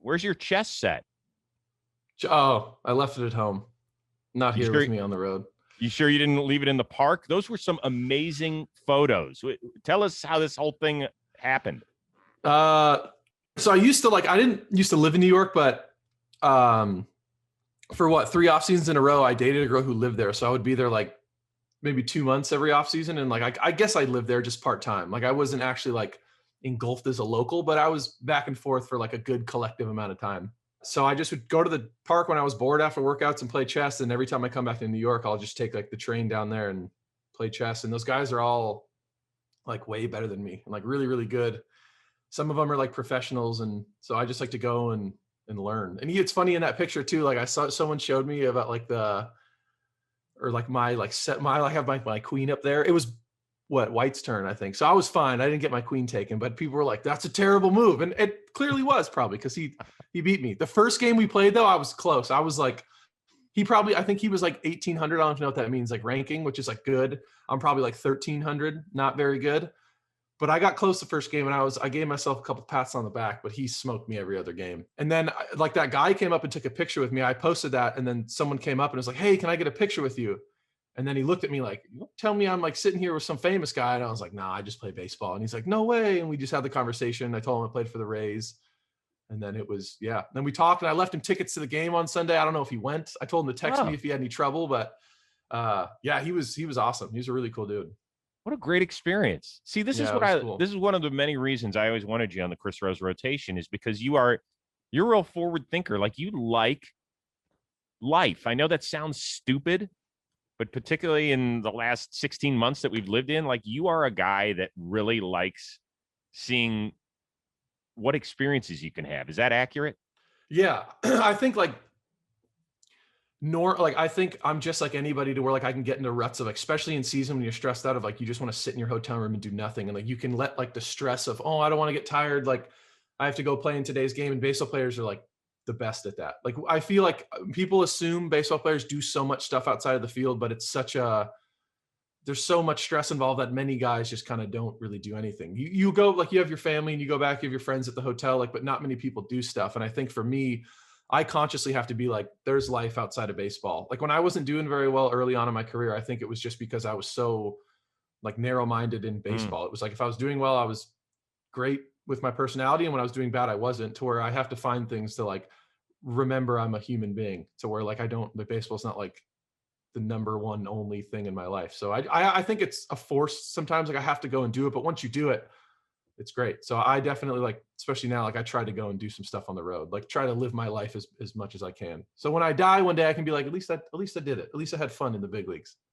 Where's your chess set? Oh, I left it at home. Not You here sure? with me on the road. You sure you didn't leave it in the park? Those were some amazing photos. Tell us how this whole thing happened. So I didn't used to live in New York, but for what, 3 off seasons in a row, I dated a girl who lived there. So I would be there like maybe 2 months every off season. And like, I guess I lived there just part-time. Like I wasn't actually like engulfed as a local, but I was back and forth for like a good collective amount of time. So I just would go to the park when I was bored after workouts and play chess. And every time I come back to New York, I'll just take like the train down there and play chess. And those guys are all like way better than me and like really, really good. Some of them are like professionals. And so I just like to go and learn. And it's funny in that picture too. Like I saw someone showed me about like I have my queen up there. It was White's turn, I think. So I was fine. I didn't get my queen taken, but people were like, that's a terrible move. And it clearly was, probably because he beat me. The first game we played though, I was close. I was like, I think he was like 1,800. I don't know what that means, like ranking, which is like good. I'm probably like 1,300, not very good. But I got close the first game and I gave myself a couple pats on the back, but he smoked me every other game. And then like that guy came up and took a picture with me. I posted that and then someone came up and was like, hey, can I get a picture with you? And then he looked at me like, tell me I'm like sitting here with some famous guy. And I was like, nah, I just play baseball. And he's like, no way. And we just had the conversation. I told him I played for the Rays. And then it was, yeah. Then we talked and I left him tickets to the game on Sunday. I don't know if he went. I told him to text me if he had any trouble, but yeah, he was awesome. He was a really cool dude. What a great experience. See, this is cool. This is one of the many reasons I always wanted you on the Chris Rose rotation, is because you're a real forward thinker. Like, you like life. I know that sounds stupid, but particularly in the last 16 months that we've lived in, like, you are a guy that really likes seeing what experiences you can have. Is that accurate? Yeah. I think I think I'm just like anybody to where like I can get into ruts of like, especially in season when you're stressed out of like, you just want to sit in your hotel room and do nothing. And like, you can let like the stress of, oh, I don't want to get tired. Like I have to go play in today's game. And baseball players are like the best at that. Like, I feel like people assume baseball players do so much stuff outside of the field, but it's there's so much stress involved that many guys just kind of don't really do anything. You go, like, you have your family and you go back, you have your friends at the hotel, like, but not many people do stuff. And I think for me, I consciously have to be like, there's life outside of baseball. Like when I wasn't doing very well early on in my career, I think it was just because I was so like narrow-minded in baseball. It was like, if I was doing well, I was great with my personality. And when I was doing bad, I wasn't, to where I have to find things to like, remember I'm a human being, to where like, like baseball's not like the number one only thing in my life. So I think it's a force sometimes, like I have to go and do it, but once you do it, it's great. So I definitely, like, especially now, like I try to go and do some stuff on the road, like try to live my life as much as I can. So when I die one day, I can be like, at least I did it. At least I had fun in the big leagues.